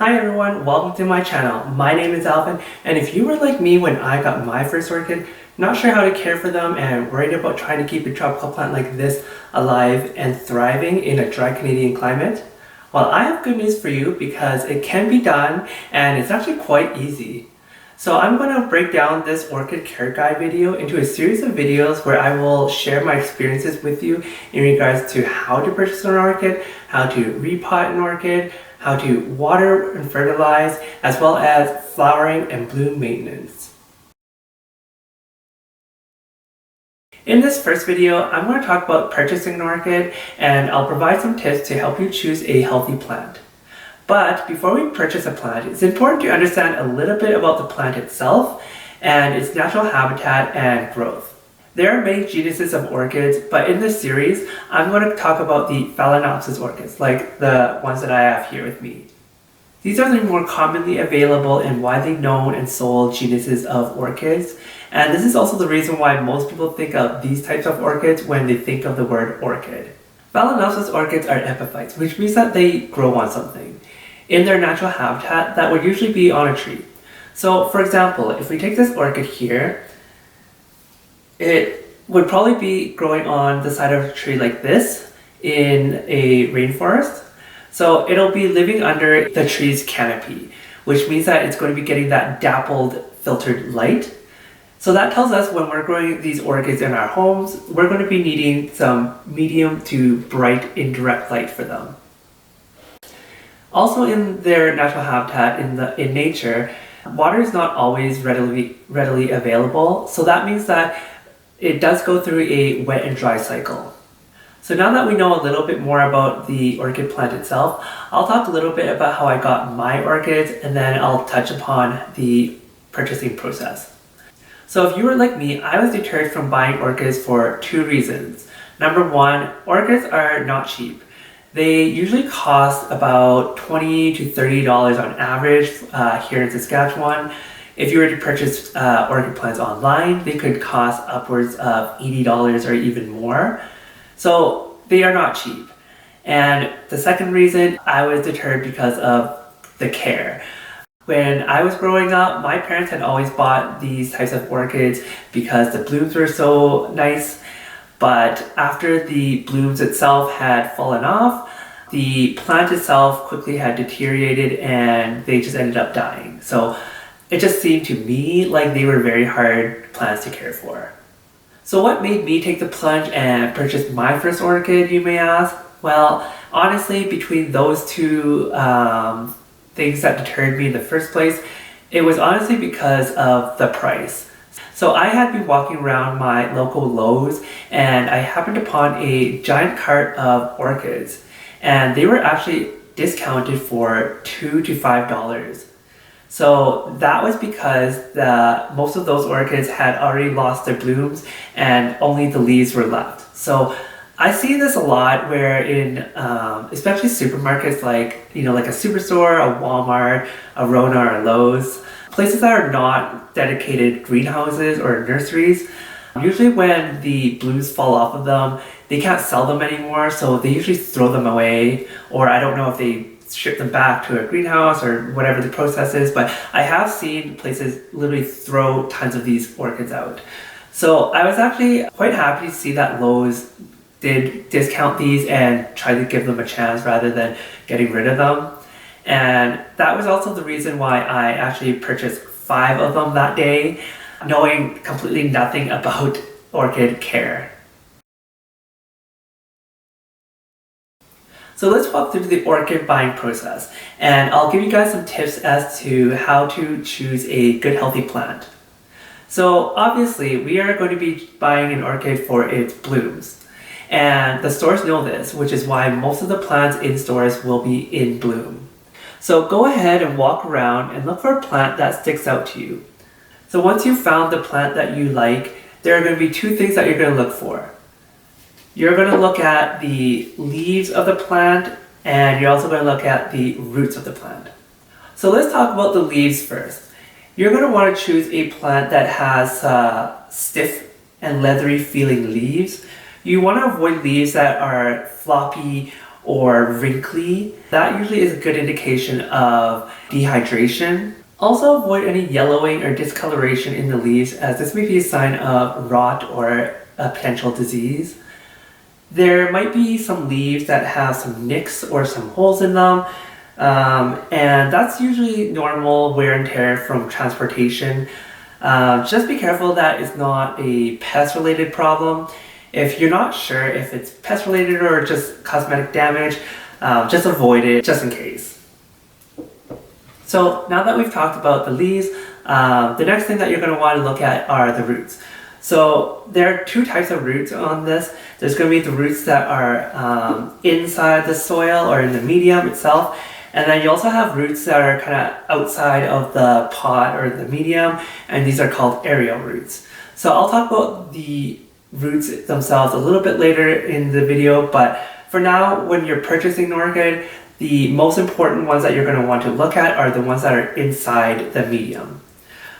Hi everyone, welcome to my channel. My name is Alvin, and if you were like me when I got my first orchid, not sure how to care for them and worried about trying to keep a tropical plant like this alive and thriving in a dry Canadian climate, well, I have good news for you because it can be done and it's actually quite easy. So I'm going to break down this orchid care guide video into a series of videos where I will share my experiences with you in regards to how to purchase an orchid, how to repot an orchid, how to water and fertilize, as well as flowering and bloom maintenance. In this first video, I'm going to talk about purchasing an orchid, and I'll provide some tips to help you choose a healthy plant. But before we purchase a plant, it's important to understand a little bit about the plant itself and its natural habitat and growth. There are many genuses of orchids, but in this series, I'm going to talk about the Phalaenopsis orchids, like the ones that I have here with me. These are the more commonly available and widely known and sold genuses of orchids, and this is also the reason why most people think of these types of orchids when they think of the word orchid. Phalaenopsis orchids are epiphytes, which means that they grow on something in their natural habitat that would usually be on a tree. So for example, if we take this orchid here, it would probably be growing on the side of a tree like this in a rainforest. So it'll be living under the tree's canopy, which means that it's going to be getting that dappled filtered light. So that tells us when we're growing these orchids in our homes, we're going to be needing some medium to bright indirect light for them. Also in their natural habitat in nature, water is not always readily available. So that means that it does go through a wet and dry cycle. So now that we know a little bit more about the orchid plant itself, I'll talk a little bit about how I got my orchids, and then I'll touch upon the purchasing process. So if you were like me, I was deterred from buying orchids for two reasons. Number one, orchids are not cheap. They usually cost about $20 to $30 on average here in Saskatchewan. If you were to purchase orchid plants online, they could cost upwards of $80 or even more. So they are not cheap. And the second reason, I was deterred because of the care. When I was growing up, my parents had always bought these types of orchids because the blooms were so nice. But after the blooms itself had fallen off, the plant itself quickly had deteriorated and they just ended up dying. So it just seemed to me like they were very hard plants to care for. So what made me take the plunge and purchase my first orchid, you may ask? Well, honestly, between those two things that deterred me in the first place, it was honestly because of the price. So I had been walking around my local Lowe's and I happened upon a giant cart of orchids, and they were actually discounted for $2 to $5. So that was because most of those orchids had already lost their blooms and only the leaves were left. So I see this a lot where in especially supermarkets like a Superstore, a Walmart, a Rona, or a Lowe's, places that are not dedicated greenhouses or nurseries, usually when the blooms fall off of them, they can't sell them anymore, so they usually throw them away, or I don't know if they ship them back to a greenhouse or whatever the process is, but I have seen places literally throw tons of these orchids out. So I was actually quite happy to see that Lowe's did discount these and try to give them a chance rather than getting rid of them. And that was also the reason why I actually purchased 5 of them that day, knowing completely nothing about orchid care. So let's walk through the orchid buying process, and I'll give you guys some tips as to how to choose a good healthy plant. So obviously we are going to be buying an orchid for its blooms, and the stores know this, which is why most of the plants in stores will be in bloom. So go ahead and walk around and look for a plant that sticks out to you. So once you've found the plant that you like, there are going to be 2 things that you're going to look for. You're going to look at the leaves of the plant, and you're also going to look at the roots of the plant. So let's talk about the leaves first. You're going to want to choose a plant that has stiff and leathery feeling leaves. You want to avoid leaves that are floppy or wrinkly, that usually is a good indication of dehydration. Also avoid any yellowing or discoloration in the leaves, as this may be a sign of rot or a potential disease. There might be some leaves that have some nicks or some holes in them, and that's usually normal wear and tear from transportation. Just be careful that it's not a pest-related problem. If you're not sure if it's pest-related or just cosmetic damage, just avoid it just in case. So now that we've talked about the leaves, the next thing that you're going to want to look at are the roots. So there are two types of roots on this. There's going to be the roots that are inside the soil or in the medium itself. And then you also have roots that are kind of outside of the pot or the medium, and these are called aerial roots. So I'll talk about the roots themselves a little bit later in the video, but for now, when you're purchasing an orchid, the most important ones that you're going to want to look at are the ones that are inside the medium.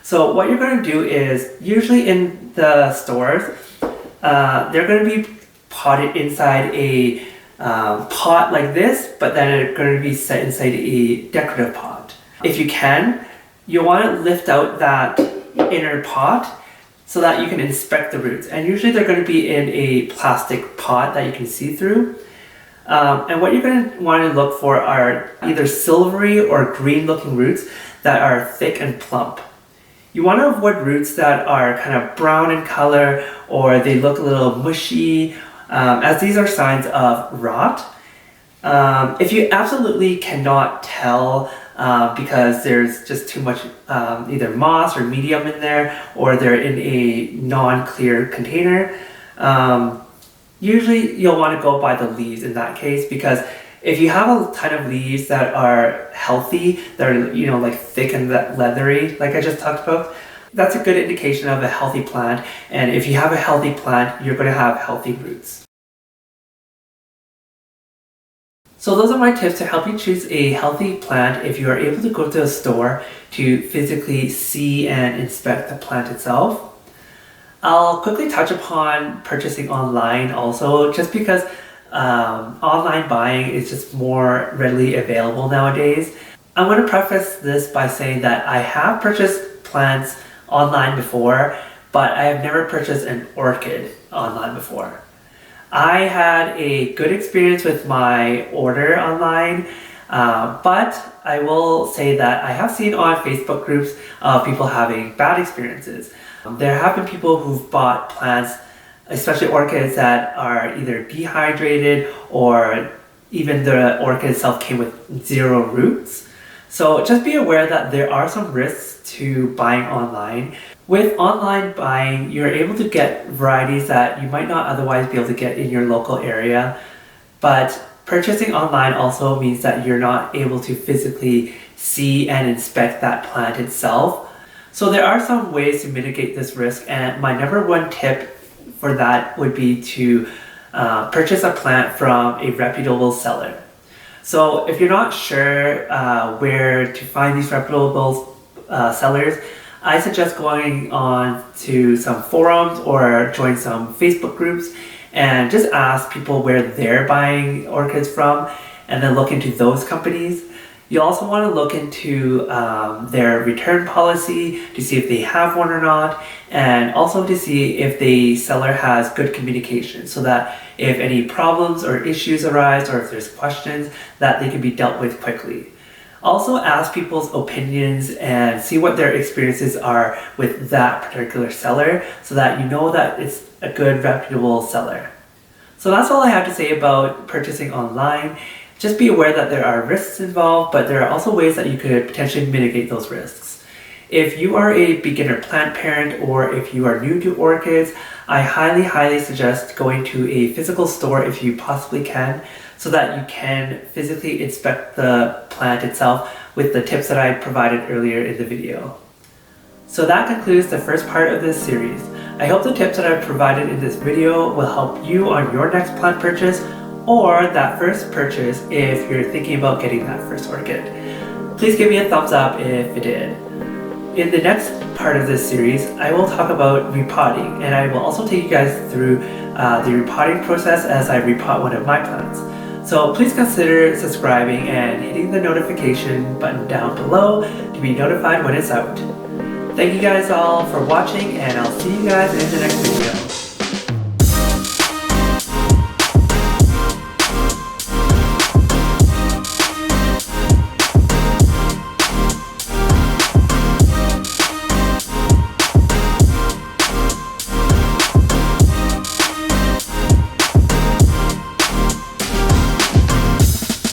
So what you're going to do is, usually in the stores, they're going to be potted inside a pot like this, but then it's going to be set inside a decorative pot. If you can, you want to lift out that inner pot so that you can inspect the roots. And usually they're going to be in a plastic pot that you can see through. And what you're going to want to look for are either silvery or green looking roots that are thick and plump. You want to avoid roots that are kind of brown in color or they look a little mushy, as these are signs of rot. If you absolutely cannot tell because there's just too much either moss or medium in there, or they're in a non-clear container, usually you'll want to go by the leaves in that case, because if you have a ton of leaves that are healthy, they're like thick and leathery, like I just talked about, that's a good indication of a healthy plant. And if you have a healthy plant, you're going to have healthy roots. So those are my tips to help you choose a healthy plant if you are able to go to a store to physically see and inspect the plant itself. I'll quickly touch upon purchasing online also, just because online buying is just more readily available nowadays. I'm going to preface this by saying that I have purchased plants online before, but I have never purchased an orchid online before. I had a good experience with my order online, but I will say that I have seen on Facebook groups of people having bad experiences. There have been people who've bought plants, especially orchids, that are either dehydrated or even the orchid itself came with 0 roots. So just be aware that there are some risks to buying online. With online buying, you're able to get varieties that you might not otherwise be able to get in your local area, but purchasing online also means that you're not able to physically see and inspect that plant itself. So there are some ways to mitigate this risk, and my number one tip for that would be to purchase a plant from a reputable seller. So if you're not sure where to find these reputable sellers, I suggest going on to some forums or join some Facebook groups and just ask people where they're buying orchids from, and then look into those companies. You also want to look into their return policy to see if they have one or not, and also to see if the seller has good communication, so that if any problems or issues arise, or if there's questions, that they can be dealt with quickly. Also ask people's opinions and see what their experiences are with that particular seller, so that you know that it's a good reputable seller. So that's all I have to say about purchasing online. Just be aware that there are risks involved, but there are also ways that you could potentially mitigate those risks. If you are a beginner plant parent, or if you are new to orchids, I highly suggest going to a physical store if you possibly can, so that you can physically inspect the plant itself with the tips that I provided earlier in the video. So that concludes the first part of this series. I hope the tips that I've provided in this video will help you on your next plant purchase, or that first purchase if you're thinking about getting that first orchid. Please give me a thumbs up if it did. In the next part of this series, I will talk about repotting, and I will also take you guys through the repotting process as I repot one of my plants. So please consider subscribing and hitting the notification button down below to be notified when it's out. Thank you guys all for watching, and I'll see you guys in the next video.